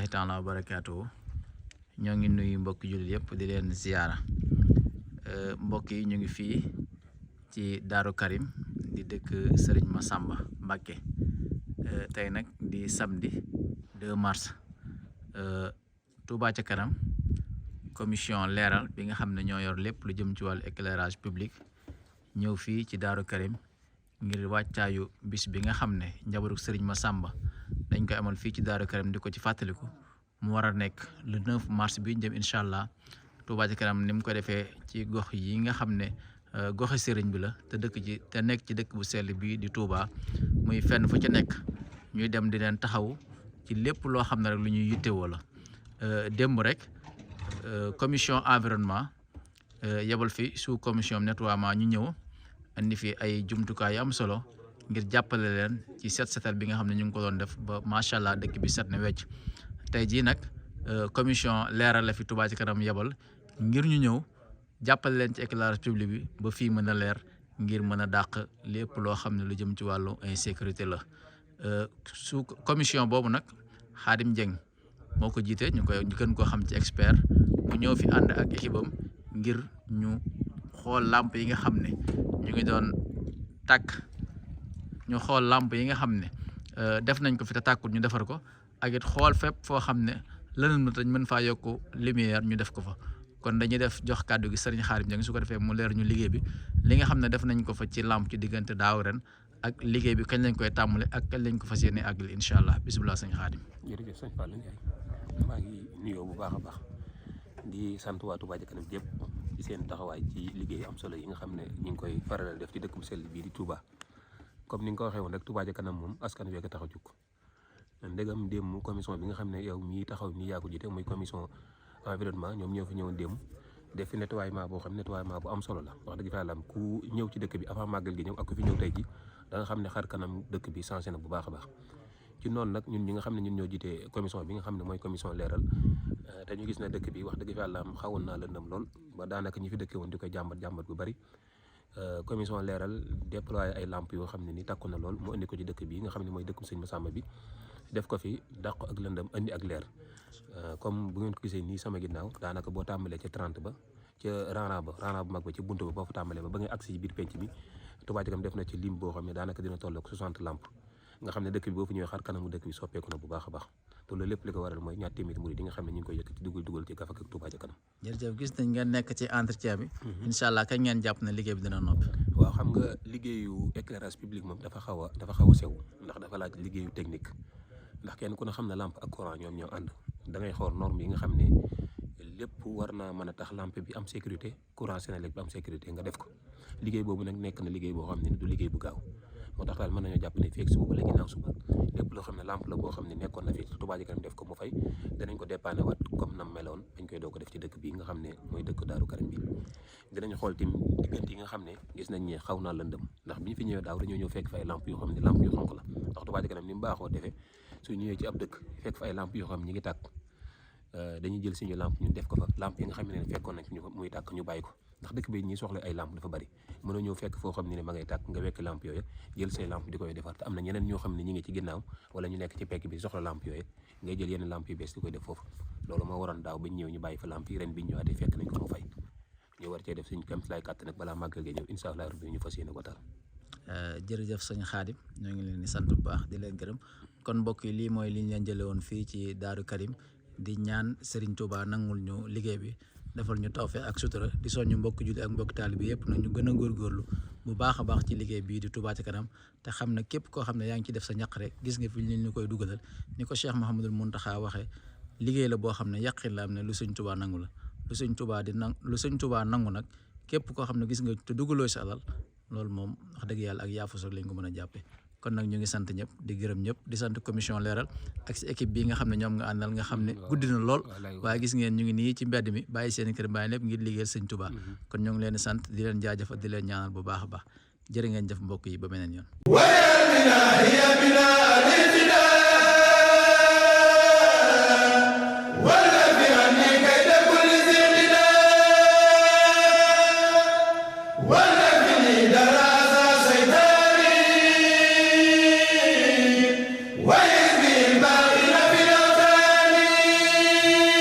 taala wa barakaatuhu ñoo ngi nuyu mbokk jullit yëpp di leen ziyaara mbokk yi ñu ngi fii ci Daaru Karim di dëkk Serigne Massamba Mbacké tey nag di samedi 2 mars Touba ca kanam commission leeral bi nga xam ne ñoo yor lépp lu jëm ci wàllu éclairage public ñëw fii ci Daaru Karim ngir wàccaayu bis bi nga xam ne njabootu Serigne Massamba dañ koy amal fii ci Daaru Karim di ko ci fàttaliku mu war a nekk le 9 mars bi jëm incha allah Touba ca kanam ni mu ko defee ci gox yi nga xam ne goxi sëriñ bi la te nekk ci dëkk bu sell bii di Touba muy fenn fu ci nekk ñuy dem di leen taxaw ci lépp loo xam ne rek lu ñuy yittewoo la démb rek commission environnement yebal fi sous commission nettoiement ñu ñëw andi fi ay jumtukaay yu am solo ngir jàppale leen ci setal bi nga xam ne ñu ngi ko doon def ba macha allah dëkk bi set na wecc tey jii nag commission leeral la fi Touba ci kanam yebal ngir ñu ñëw jàppale leen ci éclairage public bi ba fii mën a leer ngir mën a dàq lépp loo xam ne lu jëm ci wàllu insécurité la su commission boobu nag Xaadim Dieng moo ko jiite ñu gën koo xam ci expert mu ñëw fi ànd ak équipe am ngir ñu xool làmp yi nga xam ne ñu ngi doon tàkk ñu xool làmp yi nga xam ne def nañ ko fi te tàkkut ñu defar ko ak it xool fépp foo xam ne lëndëm na te ñu mën faa yokk lumière ñu def ko fa kon dañuy jox kàddu gi Serigne Xaadim Dieng su ko defee mu leer ñu liggéey bi li nga xam ne def nañ ko fa ci làmp ci diggante daaw ren ak liggéey bi kañ lañ koy tàmbale ak kañ lañ ko fas yéene àggali incha allah bisimilah sëñ Xaadim. jërëjëf sëñ Fallou Ndiaye maa ngi nuyoo bu baax a baax di sant waa Touba ca kanam yëpp ci seen taxawaay ci liggéey am solo yi nga xam ne ñu ngi koy faral def ci dëkk bu sell bii di Touba comme ni nga ko waxee woon rek Touba ca kanam moom askan wi tax a jóg ndegam démb commission bi nga xam ne yow mii taxaw nii yaa ko jiite muy commission environnement ñoom ñoo fi ñëwoon démb def fi nettoiement boo xam nettoiement bu am solo la wax dëgg fa yàlla ku ñëw ci dëkk bi avant màggal gi ñëw ak ku fi ñëw tey ji da nga xam ne xar kanam dëkk bi changé na bu baax a baax ci noonu nag ñun ñi nga xam ne ñun ñoo jiite commission bi nga xam ne mooy commission leeral te ñu gis ne dëkk bi wax dëgg fa yàlla xawoon naa lëndëm lool ba daanaka ñi fi dëkkee woon di koy jàmbat bu bari commission leeral déployé ay lamp yoo xam ne ni takku na lool mu indi ko ci dëkk bi nga xam ne mooy dëkkum Sëñ Massamba bi def ko fi dàq ak lëndëm indi ak leer comme bu ngeen ko gisee nii sama ginnaaw daanaka boo tàmbalee ca 30 ba ca rana bu mag ba ci buntu ba boo fa tàmbalee ba ngay agsi ci biir penc bi Touba ca kanam def na ci lim boo xam ne daanaka dina toll ak 60 lamp nga xam ne dëkk bi boo fi ñëwee xar kanamu dëkk bi soppeeku na bu baax a baax te loolu lépp li ko waral mooy ñaar téeméeri murid yi nga xam ne ñu ngi koy yëkkati dugal ci gafak ak Touba ca kanam. jërëjëf gis nañ ngeen nekk ci entretien bi. incha allah kañ ngeen jàpp ne liggéey bi dina noppi. waaw xam nga liggéeyu éclairage public moom dafa xaw a sew ndax dafa laaj liggéeyu technique ndax kenn ku ne xam ne lampe ak courant ñoom ñoo ànd da ngay xool norme yi nga xam ne lépp war naa mën a tax lampe bi am sécurité courant Senelec bi am sécurité nga def ko liggéey boobu nag nekk na liggéey boo xam ne du liggéey bu gaaw moo tax daal mën nañoo jàpp ne fii ak suba wala ginnaaw suba lépp loo xam ne lampe la boo xam ne nekkoon na fi Touba ca kanam def ko mu fay danañ ko dépanner waat comme nam meloon dañ koy doo ko def ci dëkk bi nga xam ne mooy dëkk Daaru Karim bi dinañ xool tim diggante yi nga xam ne gis nañ ne xaw naa lëndëm ndax bi ñu fi ñëwee daaw dañoo ñëw fekk fa ay lampe yoo xam ne lampe yu xonq la ndax Touba ca kanam ni mu baaxoo defee su ñëwee ci ab dëkk fekk fa ay lampe yoo xam ne ñi ngi tàkk dañuy jël suñu lampe ñu def ko fa lampe yi nga xam ne fekkoon nañ ñu muy tàkk ñu bàyyi ko ndax dëkk bi ñi soxla ay lampe dafa bari mënoo ñëw fekk foo xam ne ma ngay tàkk nga wekk lampe yooyu jël say lampe di koy defar te am na ñeneen ñoo xam ne ñi ngi ci ginnaaw wala ñu nekk ci pekk bi soxla lampe yooyu ngay jël yenn lampe yu bees di koy def foofu loolu moo waroon daaw bañ ñëw ñu bàyyi fa lampe yi ren biñ ñëwaatee fekk nañ ko mu fay ñu war cee def suñu kam lay kàtt nag balaa màggal gi ñëw incha allah rabbi ñu fas yéene ko taal jërëjëf sëñ Xaadim ñoo ngi leen di sant bu baax di leen gërëm kon mbokk yi lii mooy li ñu leen jële woon fii ci Daaru Karim di ñaan Serigne Touba nangul ñu liggéey bi defal ñu tawfeex ak sutura di soññu mbokk julli ak mbokk taalibe bi yëpp nag ñu gën a góorgóorlu bu baax a baax ci liggéey bii di Touba ca kanam te xam ne képp koo xam ne yaa ngi ci def sa ñaq rek gis nga fi ñu koy dugalal ni ko Cheikh Mouhamadul Mountakha waxee liggéey la boo xam ne yàqin la am ne lu Sëñ Touba nangu la lu Sëñ Touba nangu nag képp koo xam ne gis nga te dugaloo si alal loolu moom wax dëgg yàlla ak yaafus rek lañ ko mën a jàppee kon nag ñu ngi sant ñëpp di gërëm ñëpp di sant commission leeral ak si équipe bi nga xam ne ñoom nga àndal nga xam ne guddi na lool waaye gis ngeen ñu ngi nii ci mbedd mi bàyyi seen kër bàyyi lépp ngir liggéeyal Sëñ Touba kon ñu ngi leen di sant di leen jaajëfal di leen ñaanal bu baax a baax jërë ngeen jëf mbokk yi ba beneen yoon